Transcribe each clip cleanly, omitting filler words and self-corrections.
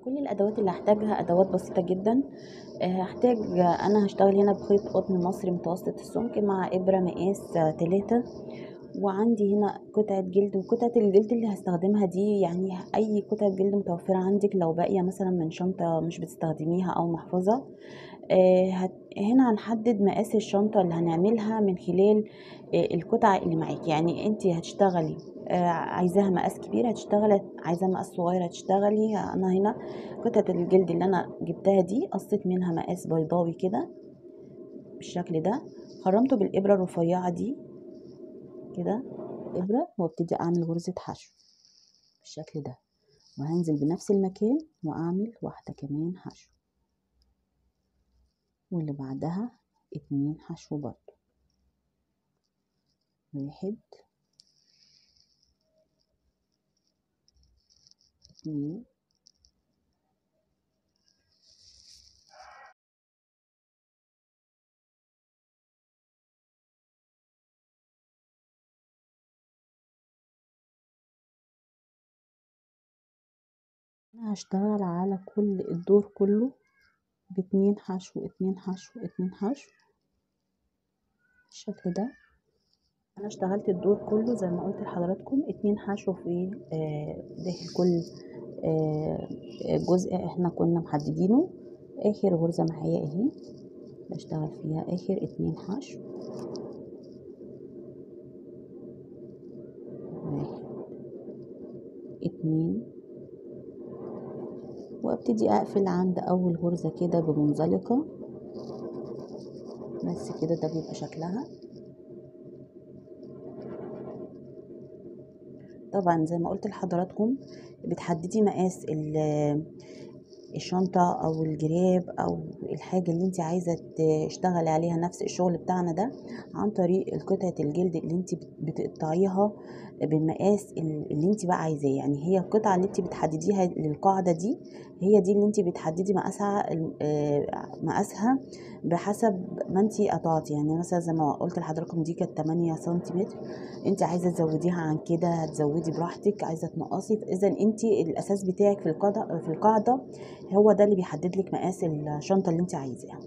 كل الادوات اللي هحتاجها ادوات بسيطه جدا. هحتاج انا هشتغل هنا بخيط قطن مصري متوسط السمك مع ابره مقاس 3. وعندي هنا قطعه جلد، وقطعه الجلد اللي هستخدمها دي يعني اي قطعه جلد متوفره عندك، لو باقيه مثلا من شنطه مش بتستخدميها او محفظه. هنا هنحدد مقاس الشنطه اللي هنعملها من خلال القطعه اللي معاكي. يعني انت هتشتغلي عايزاها مقاس كبير هتشتغلي، عايزاها مقاس صغير هتشتغلي. انا هنا قطعة الجلد اللي انا جبتها دي قصيت منها مقاس بيضاوي كده بالشكل ده، خرمته بالابرة الرفيعة دي كده ابرة، وابتدي اعمل غرزة حشو بالشكل ده، وهنزل بنفس المكان واعمل واحدة كمان حشو، واللي بعدها 2 حشو برضو، 1 2 انا هشتغل على كل الدور كله ب2 حشو 2 حشو 2 حشو بالشكل ده. انا اشتغلت الدور كله زي ما قلت لحضراتكم 2 حشو في داخل كل جزء احنا كنا محددينه. اخر غرزة معايا اهي بشتغل فيها اخر 2 حشو، 1 2، وابتدي اقفل عند اول غرزة كده بمنزلقة بس كده. ده بيبقى شكلها. طبعا زي ما قلت لحضراتكم بتحددي مقاس الشنطة او الجراب او الحاجة اللي انت عايزة تشتغلي عليها نفس الشغل بتاعنا ده عن طريق القطعة الجلد اللي انت بتقطعيها بالمقاس اللي انت بقى عايزاه. يعني هي القطعة اللي انت بتحدديها للقاعدة دي هي دي اللي انت بتحددي مقاسها بحسب ما انت قطعتي. يعني مثلا زي ما قلت لحضراتكم دي كانت 8 سنتيمتر، انت عايزة تزوديها عن كده هتزودي براحتك، عايزة تنقصي. اذا انت الاساس بتاعك في القاعدة هو ده اللي بيحدد لك مقاس الشنطه اللي انت عايزاها،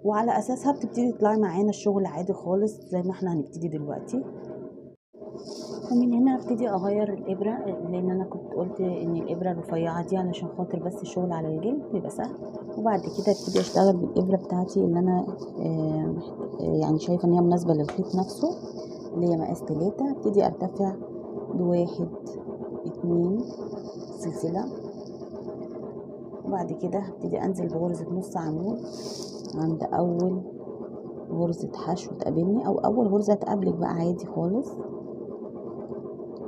وعلى اساسها بتبتدي تطلعي معانا الشغل عادي خالص زي ما احنا هنبتدي دلوقتي. ومن هنا ابتدي اغير الابره، لان انا كنت قلت ان الابره الرفيعه دي علشان خاطر بس الشغل على الجلد بيبقى سهل. وبعد كده ابتدي اشتغل بالابره بتاعتي اللي انا يعني شايفه ان هي مناسبه للخيط نفسه اللي هي مقاس 3. ابتدي ارتفع ب1 2 سلسله، وبعد كده هبتدي انزل بغرزة نص عمود عند اول غرزة حشو تقابلني او اول غرزة تقابلك بقى عادي خالص.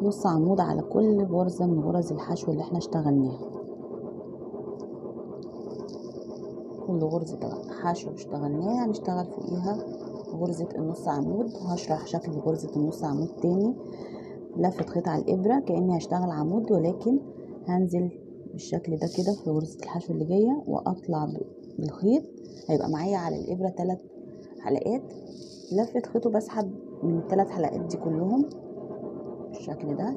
نص عمود على كل غرزة من غرز الحشو اللي احنا اشتغلناها. كل غرزة حشو اشتغلناها هنشتغل فوقيها غرزة النص عمود. وهشرح شكل غرزة النص عمود تاني. لفة خيط على الابرة كأني هشتغل عمود، ولكن هنزل بالشكل ده كده في غرزة الحشو اللي جاية واطلع بالخيط. هيبقى معايا على الابرة 3 حلقات لفة خيط، وبسحب من ال3 حلقات دي كلهم بالشكل ده،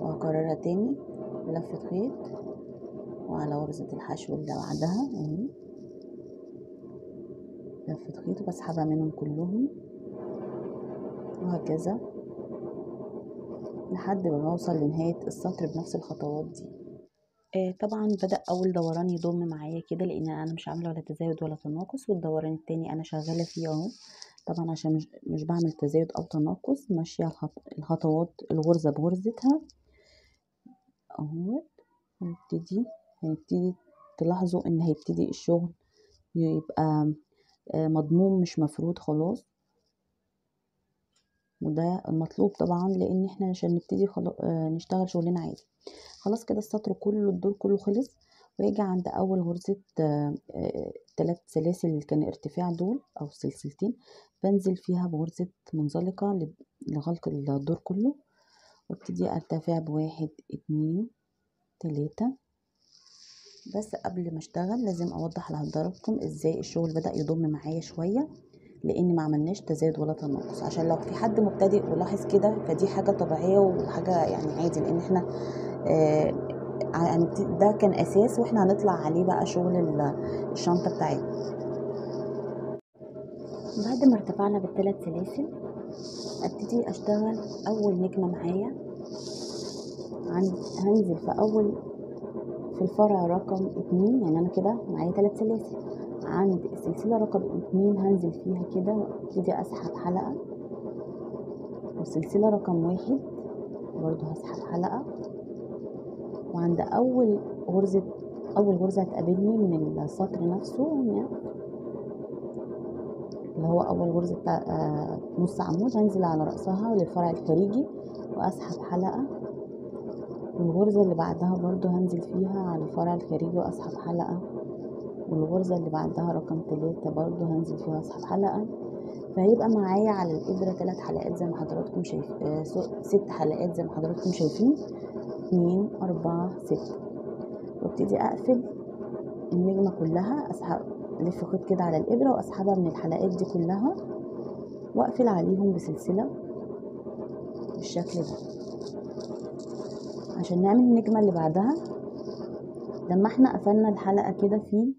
وهكررها تاني لفة خيط وعلى غرزة الحشو اللي بعدها اهي لفة خيط وبسحبها منهم كلهم، وهكذا لحد ما اوصل لنهاية السطر بنفس الخطوات دي. طبعا بدأ اول دوران يضم معايا كده لان انا مش عامله ولا تزايد ولا تناقص، والدوران التاني انا شغاله فيه اهو. طبعا عشان مش بعمل تزايد او تناقص، ماشيه الخطوات الغرزه بغرزتها اهو. هنبتدي تلاحظوا ان هيبتدي الشغل يبقى مضموم مش مفروض خلاص، وده المطلوب طبعا لان احنا عشان نبتدي نشتغل شغلنا عادي. خلاص كده السطر كله الدور كله خلص، ويجي عند اول غرزة 3 سلاسل اللي كان ارتفاع دول او سلسلتين بنزل فيها بغرزة منزلقة لغلق الدور كله، وابتدي ارتفع ب1 2 3. بس قبل ما اشتغل لازم اوضح لحضراتكم ازاي الشغل بدأ يضم معايا شوية، لان ما عملناش تزايد ولا تناقص. عشان لو في حد مبتدئ ولاحظ كده فدي حاجة طبيعية وحاجة يعني عادي، لان احنا ده كان اساس، واحنا هنطلع عليه بقى شغل الشنطة بتاعتنا. بعد ما ارتفعنا بالثلاث سلاسل ابتدي اشتغل اول نجمة معايا. هنزل في الفرع رقم 2، يعني انا كده معايا 3 سلاسل. عند السلسلة رقم 2 هنزل فيها كده وابتدي اسحب حلقة، والسلسلة رقم 1 برضو هسحب حلقة، وعند اول غرزة هتقابلني من السطر نفسه، اللي هو اول غرزة نص عمود، هنزل على رأسها للفرع الخارجي واسحب حلقة، والغرزة اللي بعدها برضو هنزل فيها على الفرع الخارجي واسحب حلقة، والغرزة اللي بعدها رقم 3 برضو هنزل فيها واسحب حلقة. فهيبقى معايا على الإبرة 3 حلقات زي ما حضراتكم شايفين، 6 حلقات زي ما حضراتكم شايفين، 2 4 6. وابتدي اقفل النجمة كلها، اسحب الف خيط كده على الإبرة واسحبها من الحلقات دي كلها، واقفل عليهم بسلسلة بالشكل ده. عشان نعمل النجمة اللي بعدها، لما احنا قفلنا الحلقة كده في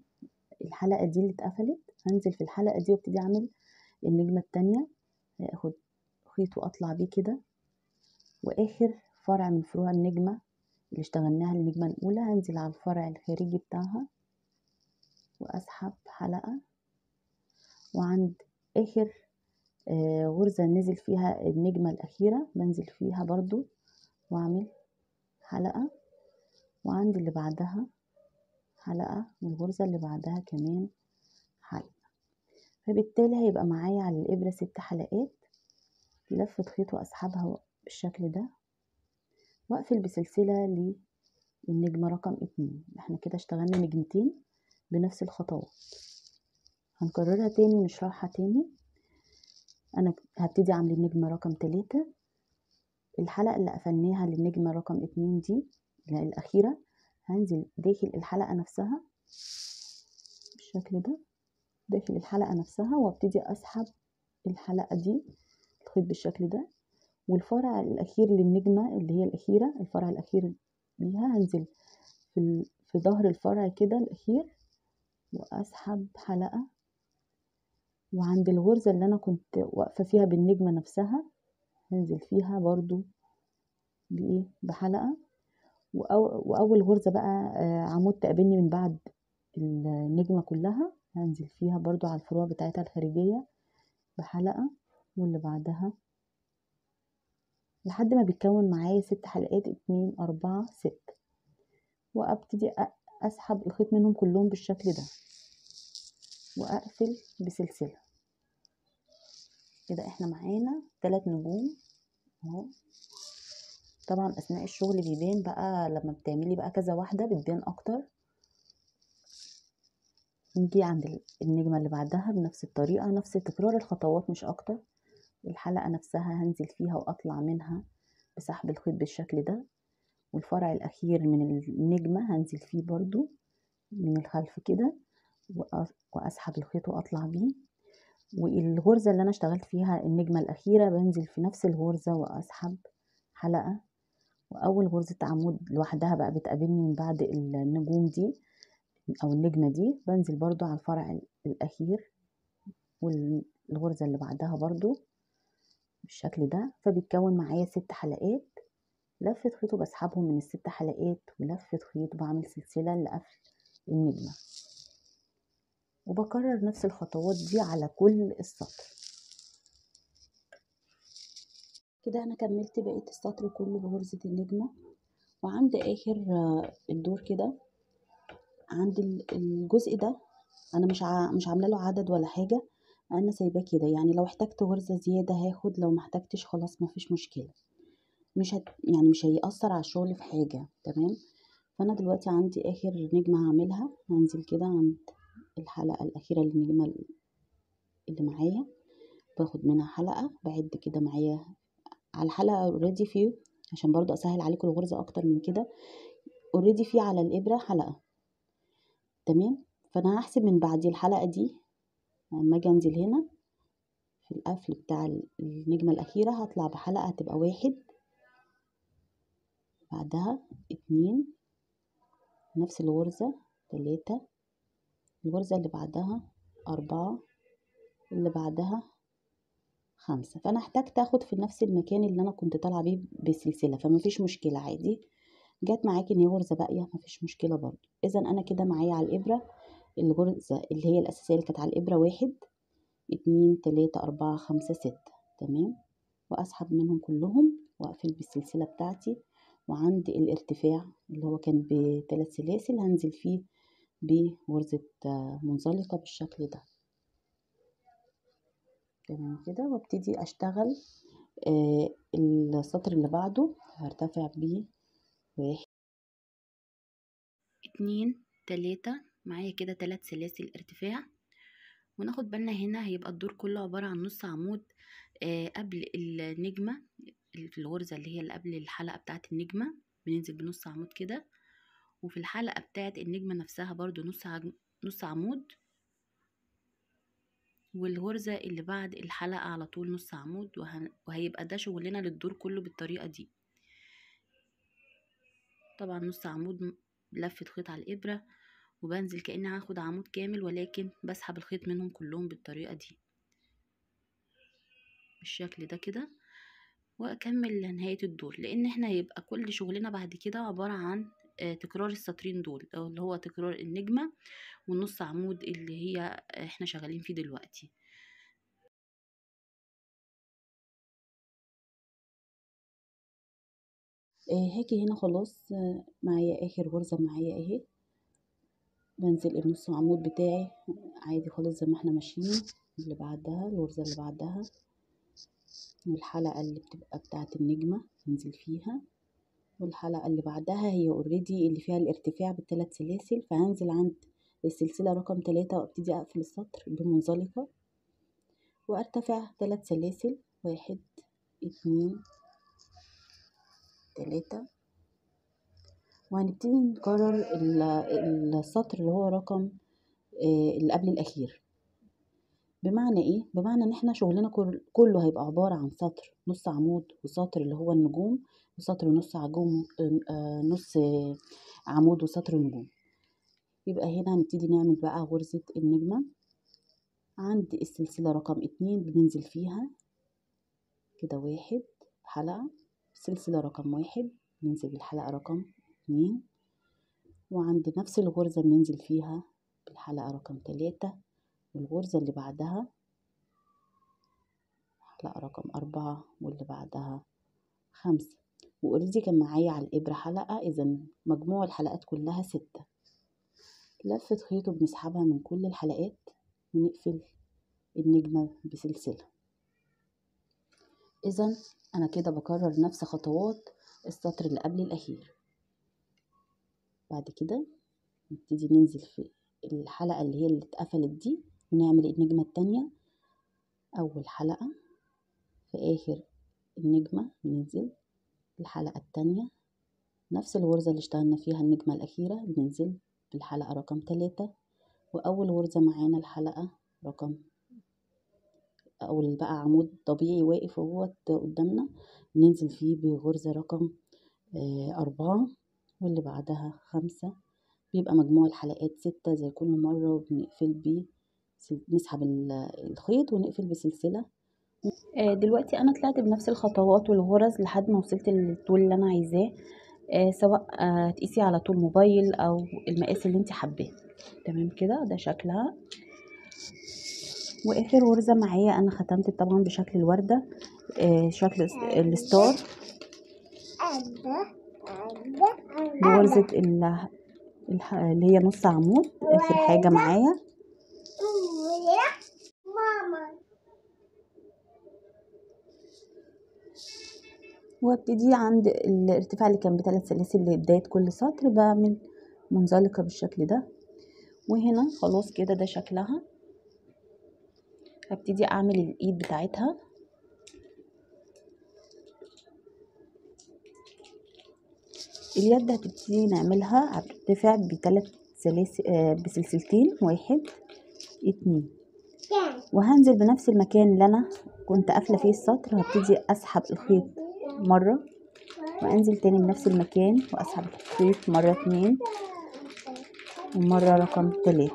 الحلقة دي اللي اتقفلت، هنزل في الحلقة دي وابتدي اعمل النجمة التانية. هاخد خيط واطلع بيه كده، واخر فرع من فروع النجمة اللي اشتغلناها النجمة الاولى هنزل على الفرع الخارجي بتاعها واسحب حلقة، وعند اخر غرزة نزل فيها النجمة الاخيرة بنزل فيها برضو واعمل حلقة، وعند اللي بعدها حلقة، والغرزة اللي بعدها كمان حلقة. فبالتالي هيبقى معايا على الإبرة 6 حلقات، لفة خيط وأسحبها بالشكل ده، وأقفل بسلسلة للنجمة رقم 2. احنا كده اشتغلنا نجمتين بنفس الخطوات، هنكررها تاني ونشرحها تاني. أنا هبتدي أعمل النجمة رقم 3، الحلقة اللي قفلناها للنجمة رقم 2 دي اللي هي الأخيرة، هنزل داخل الحلقة نفسها بالشكل ده، داخل الحلقة نفسها، وابتدي أسحب الحلقة دي الخيط بالشكل ده. والفرع الأخير للنجمة اللي هي الأخيرة، الفرع الأخير ليها هنزل في ظهر الفرع كده الأخير وأسحب حلقة، وعند الغرزة اللي أنا كنت واقفة فيها بالنجمة نفسها هنزل فيها برضو بحلقة. وأول غرزة بقى عمود تقابلني من بعد النجمة كلها هنزل فيها برضو على الفروع بتاعتها الخارجية بحلقة، واللي بعدها لحد ما بيتكون معايا 6 حلقات، 2 4 6، وابتدي اسحب الخيط منهم كلهم بالشكل ده واقفل بسلسلة كده. احنا معانا 3 نجوم اهو. طبعا اثناء الشغل بيبان بقى، لما بتعملي بقى كذا واحدة بتبان اكتر. نيجي عند النجمة اللي بعدها بنفس الطريقة، نفس تكرار الخطوات مش اكتر. الحلقة نفسها هنزل فيها واطلع منها بسحب الخيط بالشكل ده، والفرع الاخير من النجمة هنزل فيه برضو من الخلف كده واسحب الخيط واطلع بيه. والغرزة اللي انا اشتغلت فيها النجمة الاخيرة بنزل في نفس الغرزة واسحب حلقة، واول غرزة عمود لوحدها بقى بتقابلني من بعد النجوم دي او النجمة دي، بنزل برضو على الفرع الاخير والغرزة اللي بعدها برضو بالشكل ده. فبيتكون معايا 6 حلقات، لفة خيط وبسحبهم من ال6 حلقات، ولفة خيط وبعمل سلسلة لقفل النجمة، وبكرر نفس الخطوات دي على كل السطر. كده انا كملت بقية السطر كله بغرزة النجمة. وعند اخر الدور كده، عند الجزء ده انا مش عامله له عدد ولا حاجة، انا سايباه كده، يعني لو احتجت غرزة زيادة هاخد، لو ما احتجتش خلاص مفيش مشكلة، يعني مش هيأثر على الشغل في حاجة. تمام. فانا دلوقتي عندي اخر نجمة هعملها، هنزل كده عند الحلقة الاخيرة للنجمة اللي معايا، باخد منها حلقة، بعد كده معايا على الحلقة اوريدي فيه، عشان برضو اسهل عليكم الغرزة اكتر من كده، اوريدي فيه على الابرة حلقة. تمام. فانا هحسب من بعد الحلقة دي، لما اجي انزل هنا في القفل بتاع النجمة الاخيرة هطلع بحلقة، هتبقى 1، بعدها 2، نفس الغرزة 3، الغرزة اللي بعدها 4، اللي بعدها 5. فانا احتاجت اخد في نفس المكان اللي انا كنت طالعه بيه بسلسله، فمفيش مشكله عادي. جت معاكي ان هي غرزه باقيه مفيش مشكله برضو. اذا انا كده معايا على الابره الغرزه اللي هي الاساسيه اللي كانت على الابره 1 2 3 4 5 6 تمام، واسحب منهم كلهم واقفل بالسلسله بتاعتي. وعند الارتفاع اللي هو كان ب3 سلاسل هنزل فيه بغرزه منزلقه بالشكل ده تمام كده، وابتدي اشتغل السطر اللي بعده. هرتفع ب 1 2 3 معايا كده 3 سلاسل ارتفاع. وناخد بالنا هنا هيبقى الدور كله عبارة عن نص عمود قبل النجمة في الغرزة اللي هي اللي قبل الحلقة بتاعة النجمة بننزل بنص عمود كده، وفي الحلقة بتاعة النجمة نفسها برضو نص عمود، والغرزة اللي بعد الحلقة على طول نص عمود. وهيبقى ده شغلنا للدور كله بالطريقة دي. طبعا نص عمود لفة خيط على الإبرة، وبنزل كأني هاخد عمود كامل، ولكن بسحب الخيط منهم كلهم بالطريقة دي بالشكل ده كده، واكمل لنهاية الدور. لان احنا هيبقى كل شغلنا بعد كده عبارة عن تكرار السطرين دول، أو اللي هو تكرار النجمة والنص عمود اللي هي احنا شغالين فيه دلوقتي. هاجي هنا خلاص معايا اخر غرزة معايا اهي، بنزل النص عمود بتاعي عادي خالص زي ما احنا ماشيين. اللي بعدها الغرزة اللي بعدها والحلقة اللي بتبقى بتاعة النجمة ننزل فيها، والحلقة اللي بعدها هي اوريدي اللي فيها الارتفاع ب3 سلاسل، فهنزل عند السلسلة رقم 3 وابتدي اقفل السطر بمنزلقة وارتفع 3 سلاسل 1 2 3. وهنبتدي نكرر السطر اللي هو رقم اللي قبل الاخير. بمعنى ايه؟ بمعنى ان احنا شغلنا كله هيبقى عبارة عن سطر نص عمود، وسطر اللي هو النجوم، وسطر نص عجوم نص عمود، وسطر نجوم. يبقى هنا هنبتدي نعمل بقى غرزة النجمة عند السلسلة رقم 2 بننزل فيها كده 1 حلقة، السلسلة رقم 1 بننزل بالحلقة رقم 2، وعند نفس الغرزة بننزل فيها بالحلقة رقم 3، والغرزة اللي بعدها حلقة رقم 4، واللي بعدها 5. وأوريدي كان معايا على الإبرة حلقة، إذا مجموع الحلقات كلها 6. لفة خيط وبنسحبها من كل الحلقات ونقفل النجمة بسلسلة. إذا أنا كده بكرر نفس خطوات السطر اللي قبل الأخير. بعد كده نبتدي ننزل في الحلقة اللي هي اللي اتقفلت دي ونعمل النجمة التانية. أول حلقة في آخر النجمة بننزل الحلقة التانية نفس الغرزة اللي اشتغلنا فيها النجمة الأخيرة، بننزل بالحلقة رقم 3، وأول غرزة معانا الحلقة رقم أو بقى عمود طبيعي واقف اهوت قدامنا بننزل فيه بغرزة رقم 4، واللي بعدها 5. بيبقى مجموع الحلقات 6 زي كل مرة، وبنقفل نسحب الخيط ونقفل بسلسلة. دلوقتي انا طلعت بنفس الخطوات والغرز لحد ما وصلت للطول اللي انا عايزاه، سواء تقيسي على طول موبايل او المقاس اللي انت حباه. تمام كده ده شكلها. واخر غرزة معايا انا ختمت طبعا بشكل الوردة، شكل الستار بغرزة اللي هي نص عمود اخر حاجة معايا. وابتدي عند الارتفاع اللي كان ب3 سلاسل لبداية كل سطر بعمل منزلقة بالشكل ده. وهنا خلاص كده ده شكلها. هبتدي اعمل الايد بتاعتها. اليد هتبتدي نعملها على ارتفاع ب3 سلاسل بسلسلتين 1 2، وهنزل بنفس المكان اللي انا كنت قافله فيه السطر. هبتدي اسحب الخيط مره وانزل تاني بنفس المكان واسحب الخيط مره 2 ومرة رقم 3،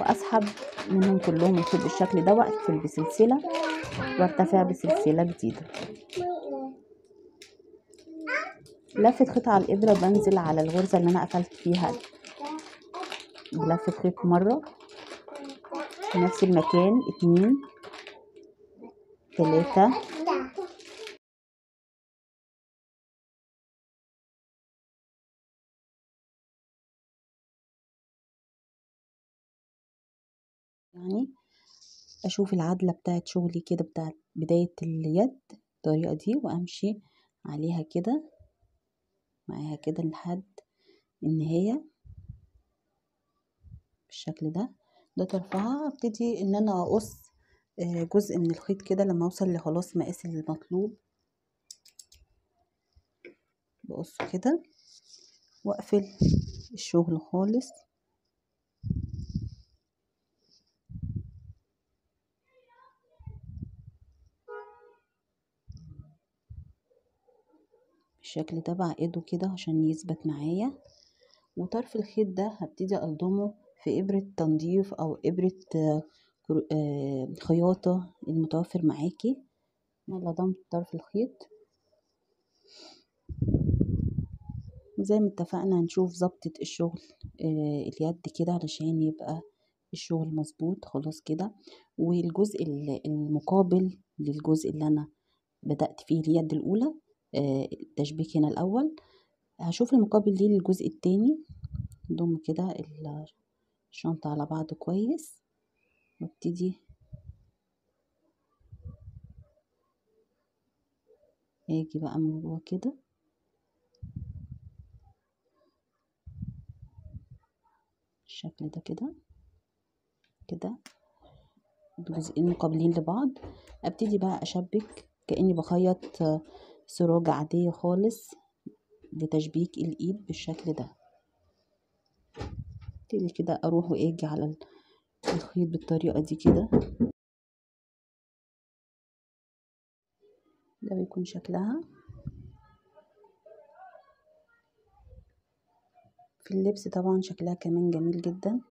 واسحب منهم كلهم الخيط بالشكل ده، واقفل بسلسلة وارتفع بسلسلة جديدة. لفة خيط على الابرة بنزل على الغرزة اللي انا قفلت فيها بلفة خيط مرة في نفس المكان، 2 3 يعني اشوف العدلة بتاعت شغلي كده، بتاعت بداية اليد بالطريقة دي، وامشي عليها كده معاها كده لحد النهاية بالشكل ده. ده طرفها. ابتدي ان انا اقص جزء من الخيط كده لما اوصل لخلاص مقاس المطلوب، بقصه كده واقفل الشغل خالص بالشكل ده، بعقده كده عشان يثبت معايا. وطرف الخيط ده هبتدي ألضمه في إبرة تنظيف أو إبرة خياطة المتوفر معاكي. أنا لضمت طرف الخيط زي ما اتفقنا، هنشوف ظبطة الشغل اليد كده علشان يبقى الشغل مظبوط خلاص كده. والجزء المقابل للجزء اللي أنا بدأت فيه اليد الأولى، التشبيك هنا الأول، هشوف المقابل ليه للجزء التاني. ضم كده الشنطة على بعض كويس، وابتدي اجي بقى من جوه كده الشكل ده كده كده، الجزئين مقابلين لبعض. ابتدي بقى اشبك كأني بخيط سراج عادية خالص لتشبيك الايد بالشكل ده. ابتدي كده اروح واجي على الخيط بالطريقة دي كده. ده بيكون شكلها في اللبس، طبعا شكلها كمان جميل جدا.